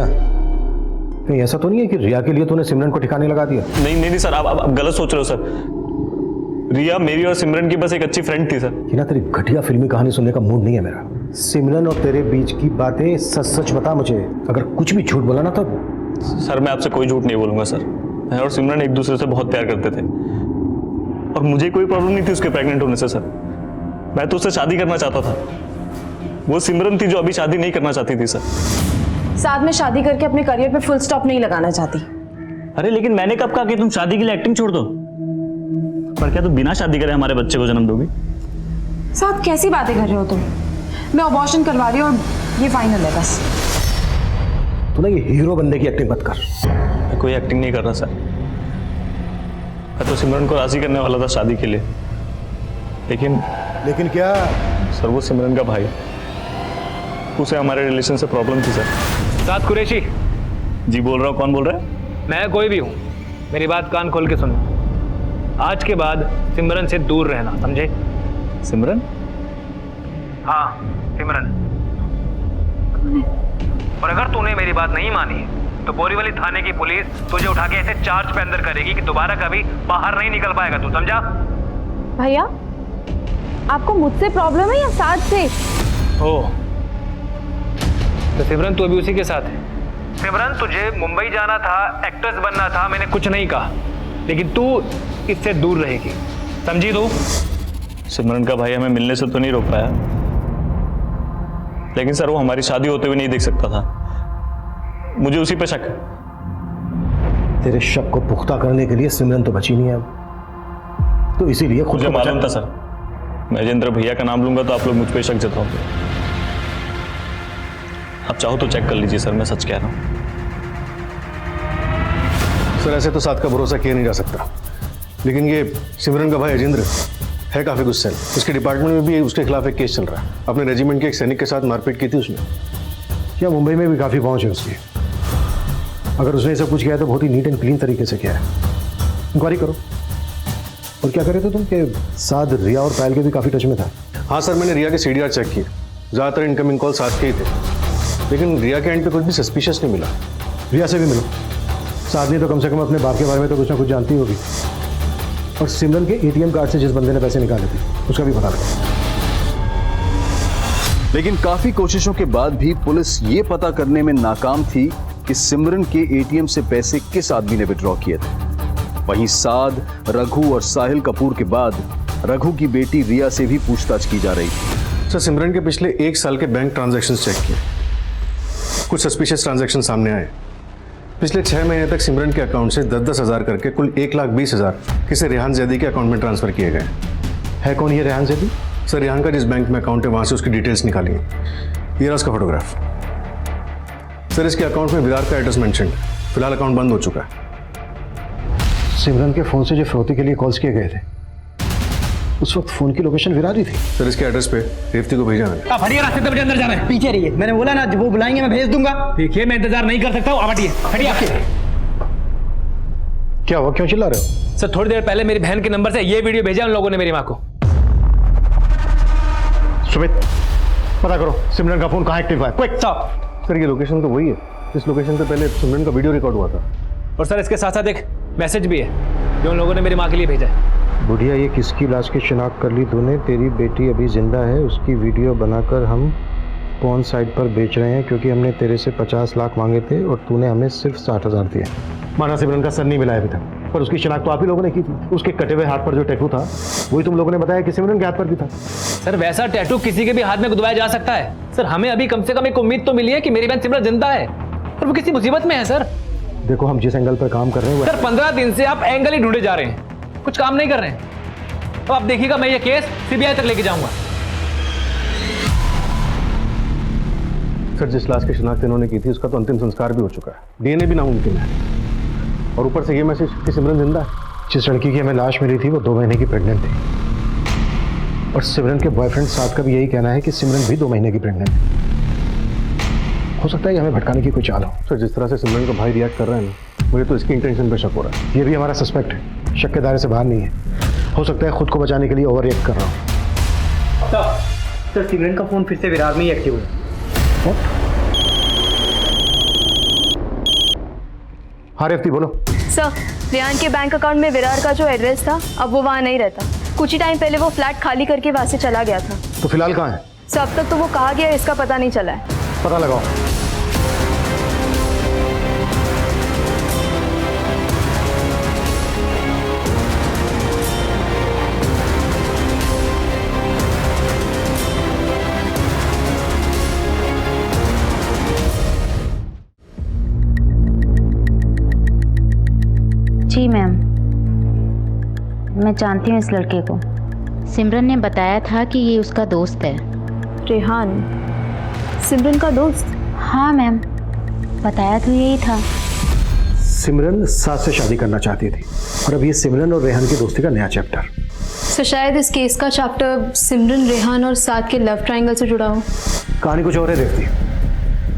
कहीं ऐसा तो नहीं है कि रिया के लिए तूने सिमरन को ठिकाने लगा दिया? नहीं सर, आप गलत सोच रहे हो सर। रिया मेरी और सिमरन की बस एक अच्छी फ्रेंड थी सर। कि ना तेरी घटिया फिल्मी कहानी सुनने का मूड नहीं है मेरा। सिमरन और तेरे बीच की बातें सच सच बता मुझे। अगर कुछ भी झूठ बोला ना तो सर मैं आपसे कोई झूठ नहीं बोलूंगा सर। मैं और सिमरन एक दूसरे से बहुत प्यार करते थे और मुझे कोई प्रॉब्लम नहीं थी उसके प्रेग्नेंट होने से सर। मैं तो उससे शादी करना चाहता था। वो सिमरन थी जो अभी शादी नहीं करना चाहती थी सर। साथ में शादी करके अपने करियर पे फुल स्टॉप नहीं लगाना चाहती। अरे लेकिन मैंने कब कहा कि तुम शादी के लिए एक्टिंग छोड़ दो? पर क्या तुम बिना शादी करे हमारे बच्चे को जन्म दोगी? साथ कैसी बातें कर रहे हो तुम? मैं अबॉर्शन करवा रही हूँ और ये फाइनल है बस। तू ना ये हीरो बनने की एक्टिंग मत कर। मैं कोई एक्टिंग नहीं कर रहा सर। मैं तो सिमरन को राजी करने वाला था शादी के लिए, लेकिन क्या? सर वो सिमरन का भाई, उसे हमारे रिलेशन से प्रॉब्लम थी सर। साद कुरैशी जी बोल रहा हूँ। कौन बोल रहा है? मैं कोई भी हूँ, मेरी बात कान खोल के सुनो। आज के बाद सिमरन से दूर रहना, समझे? सिमरन? हाँ सिमरन। और अगर तूने मेरी बात नहीं मानी तो बोरीवली थाने की पुलिस तुझे उठा के ऐसे चार्ज पे अंदर करेगी कि दोबारा कभी बाहर नहीं निकल पाएगा तू, समझा? भैया आपको मुझसे प्रॉब्लम है या साथ से? ओह तो सिमरन तू अभी उसी के साथ है। सिमरन तुझे मुंबई जाना था, एक्ट्रेस बनना था, मैंने कुछ नहीं कहा, लेकिन तू इससे दूर रहेगी, समझी तू? सिमरन का भाई हमें मिलने से तो नहीं रोक पाया, लेकिन सर वो हमारी शादी होते हुए नहीं देख सकता था। मुझे उसी पे शक है। तेरे शक को पुख्ता करने के लिए सिमरन तो बची नहीं है अब, तो इसीलिए खुद मुझे को मालूम था सर, मैं राजेंद्र भैया का नाम लूंगा तो आप लोग मुझ पे शक जताओगे। आप चाहो तो चेक कर लीजिए सर, मैं सच कह रहा हूँ। सर ऐसे तो साथ का भरोसा किया नहीं जा सकता, लेकिन ये सिमरन का भाई राजेंद्र है काफी गुस्से। उसके डिपार्टमेंट में भी उसके खिलाफ एक केस चल रहा है। अपने रेजिमेंट के एक सैनिक के साथ मारपीट की थी उसने। क्या मुंबई में भी काफी पहुंच है उसकी? अगर उसने सब कुछ किया तो बहुत ही नीट एंड क्लीन तरीके से किया है। इंक्वायरी करो। और क्या कर रहे थे तुम कि साथ रिया और पायल के भी काफी टच में था? हाँ सर, मैंने रिया के सीडीआर चेक किए, ज्यादातर इनकमिंग कॉल साथ के ही थे, लेकिन रिया के एंड पे कुछ भी सस्पिशियस नहीं मिला। रिया से भी मिलो। साधनी तो कम से कम अपने बाप के बारे में तो कुछ ना कुछ जानती होगी। और सिमरन के एटीएम कार्ड से जिस बंदे ने पैसे निकाले थे उसका भी पता लगा। लेकिन काफी कोशिशों के बाद भी पुलिस ये पता करने में नाकाम थी कि सिमरन के एटीएम से पैसे किस आदमी ने विड्रॉ किए थे। वहीं साद, रघु और साहिल कपूर के बाद रघु की बेटी रिया से भी पूछताछ की जा रही थी। सर सिमरन के पिछले 1 साल के बैंक ट्रांजैक्शन चेक किए, कुछ सस्पिशियस ट्रांजैक्शन सामने आए। पिछले 6 महीने तक सिमरन के अकाउंट से 10-10 हज़ार करके कुल 1,20,000 किसी रेहान जैदी के अकाउंट में ट्रांसफर किए गए। है कौन ये रेहान जैदी? सर रेहान का जिस बैंक में अकाउंट है वहां से उसकी डिटेल्स निकाली है। ये रहा उसका फोटोग्राफ। सर इसके अकाउंट में विरार का एड्रेस मेंशन है, फिलहाल अकाउंट बंद हो चुका है। सिमरन के फोन से जो फिरौती के लिए कॉल्स किए गए थे उस वक्त फोन की लोकेशन विरार ही थी। सर इसके एड्रेस पे रेवती को भेजा मैंने। आप हटिए, रास्ते पे अंदर जाना है। पीछे रहिए, मैंने बोला ना वो बुलाएंगे मैं भेज दूंगा। देखिए मैं इंतजार नहीं कर सकता हूँ, आप हटिए हटिए। क्या हुआ, क्यों चिल्ला रहे हो? सर थोड़ी देर पहले मेरी बहन के नंबर से ये वीडियो भेजा उन लोगों ने मेरी माँ को। सुमित पता करो सिमरन का फोन कहाँ एक्टिव हुआ है, क्विक। सर ये लोकेशन तो वही है, इस लोकेशन पे पहले सिमरन का वीडियो रिकॉर्ड हुआ था। और सर इसके साथ साथ एक मैसेज भी है जो उन लोगों ने मेरी माँ के लिए भेजा है। बुढ़िया, ये किसकी लाश की शिनाख्त कर ली तूने? तेरी बेटी अभी जिंदा है, उसकी वीडियो बनाकर हम पॉर्न साइट पर बेच रहे हैं क्योंकि हमने तेरे से 50 लाख मांगे थे और तूने हमें सिर्फ 60,000 दिए। माना सिमरन का सर नहीं मिला है अभी तक, पर उसकी शिनाख्त तो आप ही लोगों ने की थी। उसके कटे हुए हाथ पर जो टैटू था वही तुम लोगों ने बताया कि सिमरन के हाथ पर भी था। सर वैसा टैटू किसी के भी हाथ में गुदवाया जा सकता है सर। हमें अभी कम से कम एक उम्मीद तो मिली है कि मेरी बहन सिमरन जिंदा है और वो किसी मुसीबत में है सर। देखो, हम जिस एंगल पर काम कर रहे हैं सर 15 दिन से आप एंगल ही ढूंढे जा रहे हैं, कुछ काम नहीं कर रहे हैं। तो आप देखिएगा, मैं ये केस सीबीआई तक लेके जाऊंगा। सर, जिस लाश की शिनाख्त इन्होंने की थी उसका तो अंतिम संस्कार भी हो चुका है, डीएनए भी नामुमकिन है, और ऊपर से ये मैसेज कि सिमरन जिंदा है। जिस लड़की की हमें लाश मिली थी वो 2 महीने की प्रेग्नेंट थी, और सिमरन के बॉयफ्रेंड साथ का भी यही कहना है कि सिमरन भी 2 महीने की प्रेग्नेंट थी। हो सकता है कि हमें भटकाने की कोई चाल हो। सर, जिस तरह से सिमरन का भाई रिएक्ट कर रहा है ना, मुझे तो इसकी इंटेंशन पे शक हो रहा है। ये भी हमारा सस्पेक्ट है, शक के दायरे से बाहर नहीं है। हो सकता है खुद को बचाने के लिए ओवर रिएक्ट कर रहा हूँ। सर सिमरन का फोन फिर से विरार में ही एक्टिव है। हाँ रेवती, बोलो। सर, रेहान के बैंक अकाउंट में विरार का जो एड्रेस था अब वो वहाँ नहीं रहता। कुछ ही टाइम पहले वो फ्लैट खाली करके वहाँ से चला गया था। तो फिलहाल कहाँ है? सर अब तक तो वो कहाँ गया इसका पता नहीं चला है। पता लगाओ। जी मैम, मैं जानती हूँ इस लड़के को। सिमरन ने बताया था कि ये उसका दोस्त है। रेहान सिमरन का दोस्त? हाँ मैम, बताया तो यही था। सिमरन साथ से शादी करना चाहती थी और अब ये सिमरन और रेहान की दोस्ती का नया चैप्टर। सर शायद इस केस का चैप्टर सिमरन, रेहान और साथ के लव ट्रायंगल से जुड़ा हो। कहानी कुछ और है रेवती।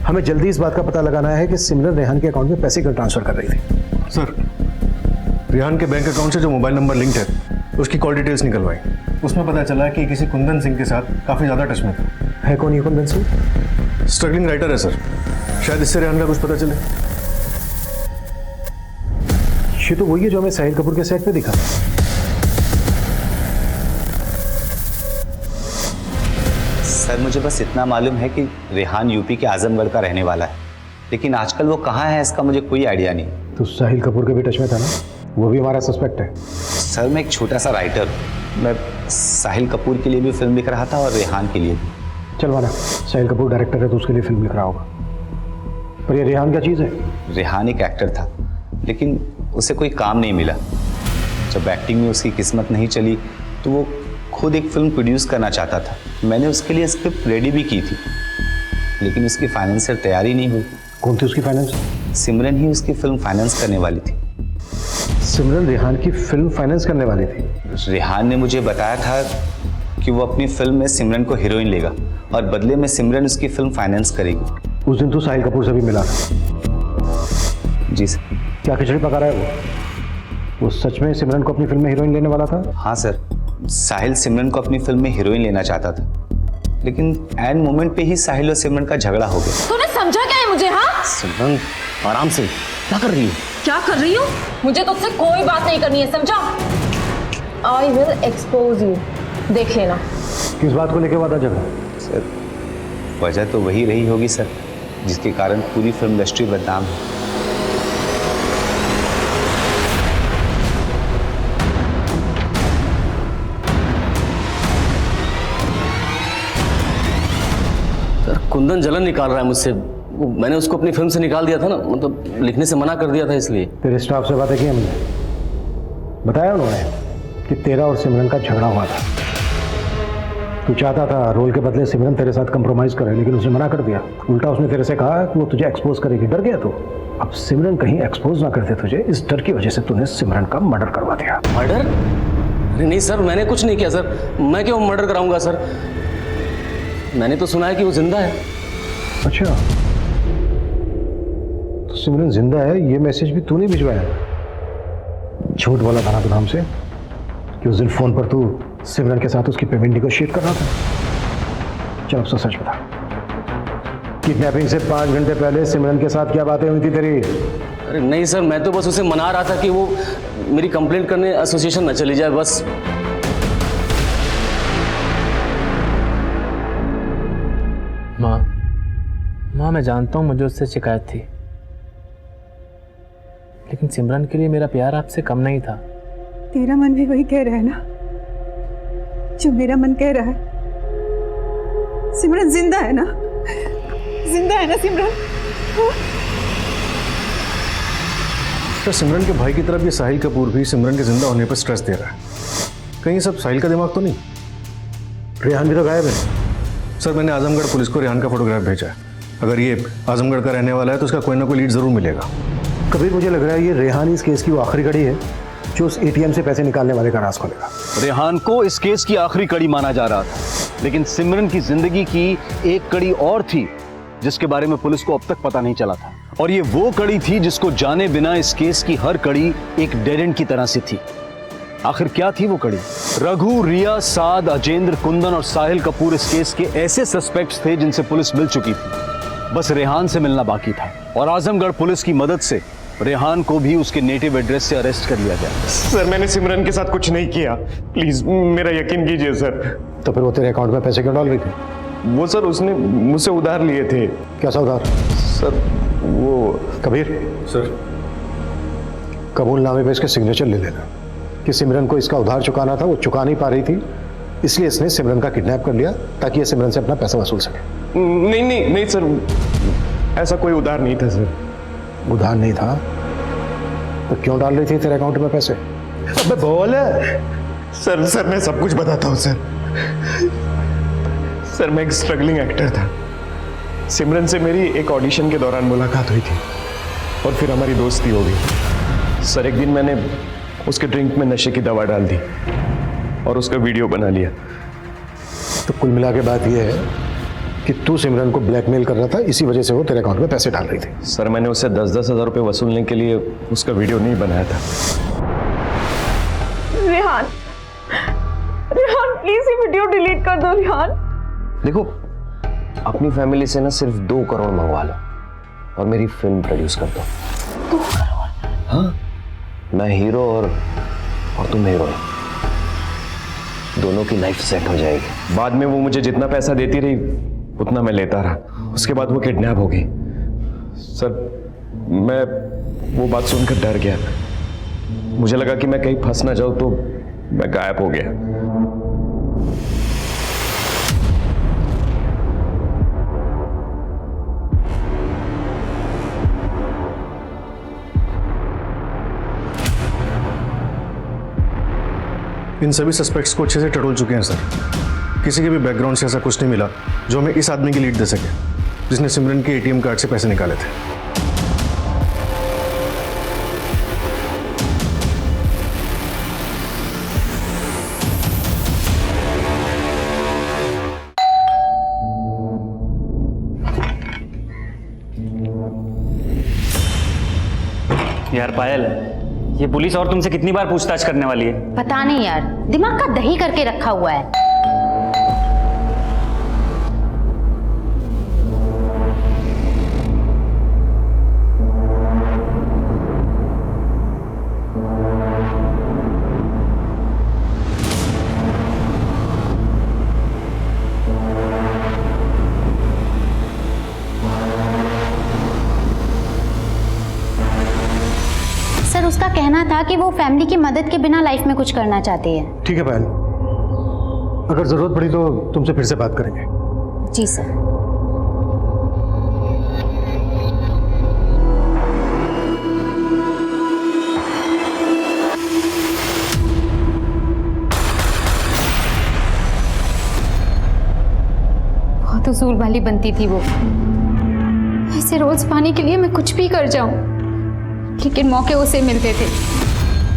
हमें जल्दी इस बात का पता लगाना है कि सिमरन रेहान के अकाउंट में पैसे क्यों ट्रांसफर कर रही थी। सर, रेहान के बैंक अकाउंट से जो मोबाइल नंबर लिंक्ड है उसकी कॉल डिटेल्स निकलवाई। उसमें पता चला कि किसी कुंदन सिंह के साथ काफ़ी ज़्यादा टच में था। है कौन ये कुंदन सिंह? स्ट्रगलिंग राइटर है सर, शायद इससे रेहान का कुछ पता चले। ये तो वही है जो हमें साहिल कपूर के सेट पे दिखा। सर मुझे बस इतना मालूम है कि रेहान यूपी के आजमगढ़ का रहने वाला है, लेकिन आजकल वो कहाँ है इसका मुझे कोई आइडिया नहीं। तो साहिल कपूर के भी टच में था ना, वो भी हमारा सस्पेक्ट है। सर मैं एक छोटा सा राइटर, मैं साहिल कपूर के लिए भी फिल्म लिख रहा था और रेहान के लिए भी। चलवाना, साहिल कपूर डायरेक्टर है तो उसके लिए फिल्म लिख रहा होगा, पर ये रेहान क्या चीज़ है? रेहान एक एक्टर था, लेकिन उसे कोई काम नहीं मिला। जब एक्टिंग में उसकी किस्मत नहीं चली तो वो खुद एक फिल्म प्रोड्यूस करना चाहता था। मैंने उसके लिए स्क्रिप्ट रेडी भी की थी, लेकिन उसकी फाइनेंशियल तैयारी नहीं हुई। कौन थी उसकी फाइनेंस? सिमरन ही उसकी फिल्म फाइनेंस करने वाली थी। सिमरन रेहान की फिल्म फाइनेंस करने वाली थी? रेहान ने मुझे बताया था कि वो अपनी फिल्म में सिमरन को हीरोइन लेगा और बदले में सिमरन उसकी फिल्म फाइनेंस करेगी। उस दिन तो साहिल कपूर से भी मिला था। जी सर। क्या खिचड़ी पका रहा है वो सच में सिमरन को अपनी फिल्म में हीरोइन लेने वाला था? हाँ सर, साहिल सिमरन को अपनी फिल्म में हीरोइन लेना चाहता था, लेकिन एंड मोमेंट पे ही साहिल और सिमरन का झगड़ा हो गया। तूने समझा क्या है मुझे? हाँ सिमरन आराम से, क्या कर रही हो? क्या कर रही हूँ? मुझे तुझसे कोई बात नहीं करनी है, समझा? आई विल एक्सपोज यू, देख लेना। किस बात को लेके वादा झगड़ा? सर वजह तो वही रही होगी सर, जिसके कारण पूरी फिल्म इंडस्ट्री बदनाम है। सर कुंदन जलन निकाल रहा है मुझसे। मैंने उसको अपनी फिल्म से निकाल दिया था ना, मतलब लिखने से मना कर दिया था इसलिए। तेरे स्टाफ से बातें की हमने, बताया उन्होंने कि तेरा और सिमरन का झगड़ा हुआ था। तू चाहता था रोल के बदले सिमरन तेरे साथ कंप्रोमाइज करे, लेकिन उसने मना कर दिया। उल्टा उसने तेरे से कहा कि वो तुझे एक्सपोज करेगी। डर गया तू। अब सिमरन कहीं एक्सपोज ना करते तुझे, इस डर की वजह से तूने सिमरन का मर्डर करवा दिया। मर्डर? अरे नहीं सर, मैंने कुछ नहीं किया सर। मैं क्यों मर्डर कराऊंगा सर? मैंने तो सुना है कि वो जिंदा है। अच्छा, तो सिमरन जिंदा है, ये मैसेज भी तूने भिजवाया? झूठ बोला था ना तू हमसे कि उस दिन फोन पर तू सिमरन के साथ उसकी पेमेंट निगोशिएट कर रहा था। चल अब तो सच बता, किडनैपिंग से 5 घंटे पहले सिमरन के साथ क्या बातें हुई थी तेरी? अरे नहीं सर, मैं तो बस उसे मना रहा था कि वो मेरी कंप्लेंट करने एसोसिएशन न चली जाए बस। माँ मैं जानता हूँ मुझे उससे शिकायत थी, लेकिन सिमरन के लिए मेरा प्यार आपसे कम नहीं था। तेरा मन भी वही कह रहा है ना जो मेरा मन कह रहा है। सिमरन जिंदा है ना, जिंदा है ना सिमरन? तो सिमरन के भाई की तरफ ये साहिल कपूर भी सिमरन के जिंदा होने पर स्ट्रेस दे रहा है। कहीं सब साहिल का दिमाग तो नहीं? रेहान भी तो गायब है। सर मैंने आजमगढ़ पुलिस को रेहान का फोटोग्राफ भेजा है। अगर ये आजमगढ़ का रहने वाला है तो उसका कोई ना कोई लीड जरूर मिलेगा। कबीर मुझे लग रहा है ये रेहान इस केस की वो आखिरी कड़ी है जो उस एटीएम से पैसे निकालने वाले का राज खोलेगा। रेहान को इस केस की आखिरी कड़ी माना जा रहा था, लेकिन सिमरन की जिंदगी की एक कड़ी और थी जिसके बारे में पुलिस को अब तक पता नहीं चला था। और ये वो कड़ी थी जिसको जाने बिना इस केस की हर कड़ी एक डेड एंड की तरह से थी। आखिर क्या थी वो कड़ी? रघु, रिया, साद, अजेंद्र, कुंदन और साहिल कपूर इस केस के ऐसे सस्पेक्ट्स थे जिनसे पुलिस मिल चुकी थी। बस रेहान से मिलना बाकी था और आजमगढ़ पुलिस की मदद से रेहान को भी उसके नेटिव एड्रेस से अरेस्ट कर लिया गया। सर मैंने सिमरन के साथ कुछ नहीं किया, प्लीज मेरा यकीन कीजिए सर। तो फिर वो तेरे अकाउंट में पैसे क्यों डाल रही थी? वो सर उसने मुझसे उधार लिए थे। कैसा उधार? सर वो कबीर सर कबूलनामे पे इसके सिग्नेचर ले लेना कि सिमरन को इसका उधार चुकाना था, वो चुका नहीं पा रही थी, इसलिए इसने सिमरन का किडनैप कर लिया ताकि ये सिमरन से अपना पैसा वसूल सके। नहीं नहीं नहीं सर, ऐसा कोई उधार नहीं था सर। उधार नहीं था तो क्यों डाल रही थी तेरे अकाउंट में पैसे? अबे बोल। सर मैं सब कुछ बताता हूँ सर। सर मैं एक स्ट्रगलिंग एक्टर था। सिमरन से मेरी एक ऑडिशन के दौरान मुलाकात हुई थी और फिर हमारी दोस्ती हो गई। सर एक दिन मैंने उसके ड्रिंक में नशे की दवा डाल दी और उसका वीडियो बना लिया। तो कुल मिला के बात यह है कि तू सिमरन को ब्लैकमेल कर रहा था, इसी वजह से वो तेरे अकाउंट में पैसे डाल रही थी। सर मैंने उससे 10-10 हज़ार रुपये वसूलने के लिए उसका वीडियो नहीं बनाया था। रेहान, रेहान प्लीज ये वीडियो डिलीट कर दो रेहान। देखो अपनी फैमिली से ना सिर्फ 2 करोड़ मंगवा लो और मेरी फिल्म प्रोड्यूस कर दो। 2 करोड़? हाँ, मैं हीरो और तुम हीरोइन, दोनों की लाइफ सेट हो जाएगी। बाद में वो मुझे जितना पैसा देती रही उतना मैं लेता रहा। उसके बाद वो किडनैप हो गई। सर मैं वो बात सुनकर डर गया। मुझे लगा कि मैं कहीं फंस ना जाऊं तो मैं गायब हो गया। इन सभी सस्पेक्ट्स को अच्छे से टटोल चुके हैं सर। किसी के भी बैकग्राउंड से ऐसा कुछ नहीं मिला जो हमें इस आदमी की लीड दे सके जिसने सिमरन के एटीएम कार्ड से पैसे निकाले थे। यार पायल, ये पुलिस और तुमसे कितनी बार पूछताछ करने वाली है? पता नहीं यार, दिमाग का दही करके रखा हुआ है। सर उसका कहना था कि वो फैमिली की मदद के बिना लाइफ में कुछ करना चाहती है। ठीक है पायल, अगर जरूरत पड़ी तो तुमसे फिर से बात करेंगे। जी सर। बहुत उसूल वाली बनती थी वो। ऐसे रोज पाने के लिए मैं कुछ भी कर जाऊं, लेकिन मौके उसे मिलते थे।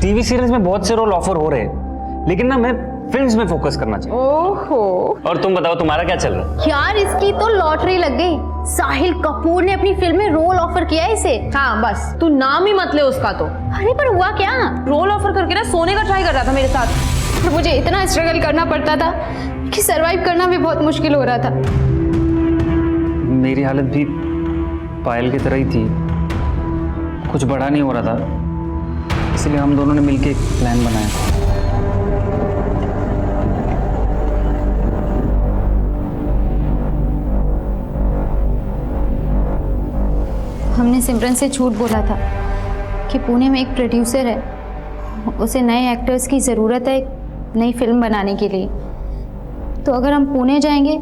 टीवी सीरियल्स में बहुत से रोल ऑफर हो रहे हैं, लेकिन ना मैं फिल्म्स में फोकस करना चाहिए। ओहो। और तुम बताओ तुम्हारा क्या चल रहा है? यार इसकी तो लॉटरी लग गई। साहिल कपूर ने अपनी फिल्म में रोल ऑफर किया है इसे। हाँ बस तू नाम ही मत ले उसका तो। अरे पर हुआ क्या? रोल ऑफर करके ना सोने का ट्राई कर रहा था मेरे साथ। और मुझे इतना स्ट्रगल करना पड़ता था कि सरवाइव करना भी बहुत मुश्किल हो रहा था। मेरी हालत भी पायल की तरह ही थी। कुछ बड़ा नहीं हो रहा था, इसलिए हम दोनों ने मिलकर एक प्लान बनाया। हमने सिमरन से झूठ बोला था कि पुणे में एक प्रोड्यूसर है, उसे नए एक्टर्स की ज़रूरत है एक नई फिल्म बनाने के लिए। तो अगर हम पुणे जाएंगे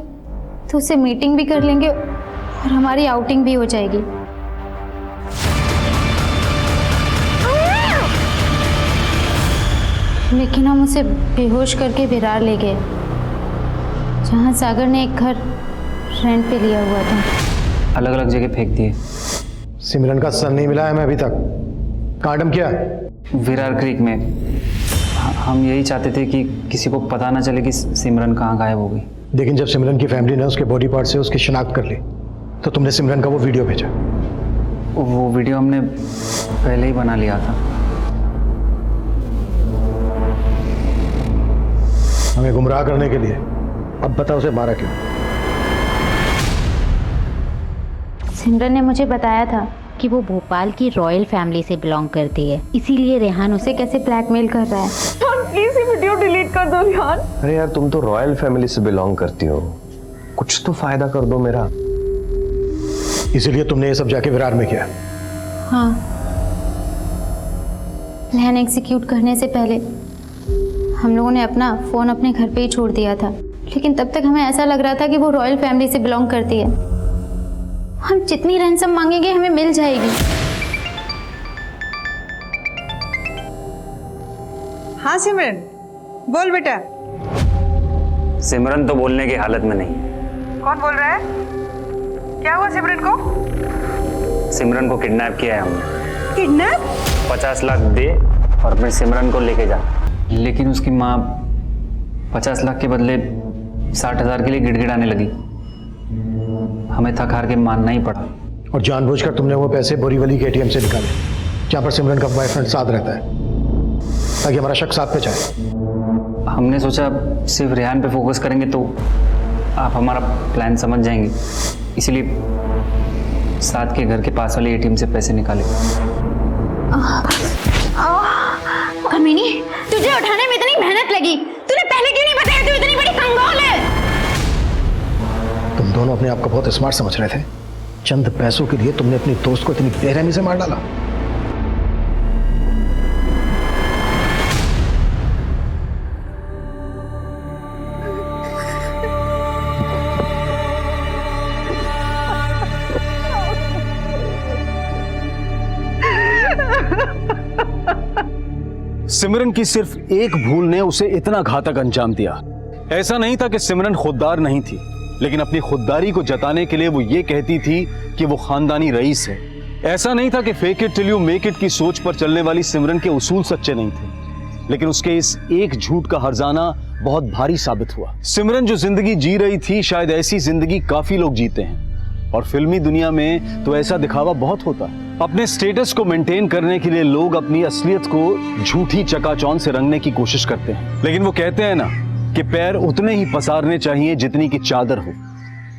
तो उससे मीटिंग भी कर लेंगे और हमारी आउटिंग भी हो जाएगी। लेकिन हम उसे बेहोश करके विरार ले गए, जहाँ सागर ने एक घर रेंट पे लिया हुआ था। अलग अलग जगह फेंक दिए। सिमरन का सर नहीं मिला है मैं अभी तक। कांडम क्या? विरार क्रीक में। हम यही चाहते थे कि किसी को पता ना चले कि सिमरन कहाँ गायब हो गई। लेकिन जब सिमरन की फैमिली ने उसके बॉडी पार्ट से उसकी शिनाख्त कर ली तो तुमने सिमरन का वो वीडियो भेजा। वो वीडियो हमने पहले ही बना लिया था। हमें गुमराह करने के लिए। अब बता उसे मारा क्यों? सिमरन ने मुझे बताया था कि वो भोपाल की रॉयल फैमिली से बिलोंग करती है, इसीलिए रेहान उसे कैसे ब्लैकमेल कर रहा है। प्लीज ये वीडियो डिलीट कर दो रेहान। अरे यार, तुम तो रॉयल फैमिली से बिलोंग करती हो, कुछ तो फायदा कर दो मेरा। इसीलिए तुमने ये सब जाके विरार में किया? हाँ, प्लान एग्जीक्यूट करने से पहले हम लोगों ने अपना फ़ोन अपने घर पे ही छोड़ दिया था, लेकिन तब तक हमें ऐसा लग रहा था कि वो रॉयल फैमिली से बिलोंग करती है। हम जितनी रैंसम मांगेंगे हमें मिल जाएगी। हाँ सिमरन, बोल बेटा। सिमरन तो बोलने की हालत में नहीं। कौन बोल रहा है? क्या हुआ सिमरन को? सिमरन को किडनैप किया है हमने। किडनैप? 50 लाख दे और फिर सिमरन को लेके जा। लेकिन उसकी माँ 50 लाख के बदले 60,000 के लिए गिड़गिड़ाने लगी। हमें थक हार के मानना ही पड़ा। और जानबूझकर तुमने वो पैसे बोरीवली के एटीएम से निकाले, जहाँ पर सिमरन का बॉयफ्रेंड साथ रहता है, ताकि हमारा शक साथ पे जाए। हमने सोचा सिर्फ रेहान पे फोकस करेंगे तो आप हमारा प्लान समझ जाएंगे, इसलिए साथ के घर के पास वाले एटीएम से पैसे निकाले। कमीनी, तुझे उठाने में इतनी मेहनत लगी, तूने पहले क्यों नहीं बताया? तू इतनी बड़ी कंगाल है। तुम दोनों अपने आप को बहुत स्मार्ट समझ रहे थे। चंद पैसों के लिए तुमने अपनी दोस्त को इतनी बेरहमी से मार डाला। सिमरन की सिर्फ एक भूल ने उसे इतना घातक अंजाम दिया। ऐसा नहीं था कि सिमरन खुददार नहीं थी, लेकिन अपनी खुददारी को जताने के लिए वो ये कहती थी कि वो खानदानी रईस है। ऐसा नहीं था कि fake it till you make it की सोच पर चलने वाली सिमरन के उसूल सच्चे नहीं थे, लेकिन उसके इस एक झूठ का हर्जाना बहुत भारी साबित हुआ। सिमरन जो जिंदगी जी रही थी, शायद ऐसी जिंदगी काफी लोग जीते हैं, और फिल्मी दुनिया में तो ऐसा दिखावा बहुत होता है। अपने स्टेटस को मेंटेन करने के लिए लोग अपनी असलियत को झूठी चकाचौंध से रंगने की कोशिश करते हैं, लेकिन वो कहते हैं ना कि पैर उतने ही पसारने चाहिए जितनी की चादर हो।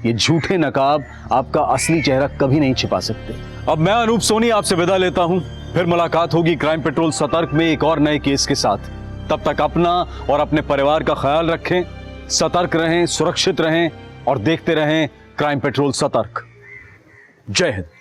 ये झूठे नकाब आपका असली चेहरा कभी नहीं छिपा सकते। अब मैं अनूप सोनी आपसे विदा लेता हूं, फिर मुलाकात होगी क्राइम पेट्रोल सतर्क में एक और नए केस के साथ। तब तक अपना और अपने परिवार का ख्याल रखें, सतर्क रहें, सुरक्षित रहें और देखते रहें क्राइम पेट्रोल सतर्क। जय हिंद।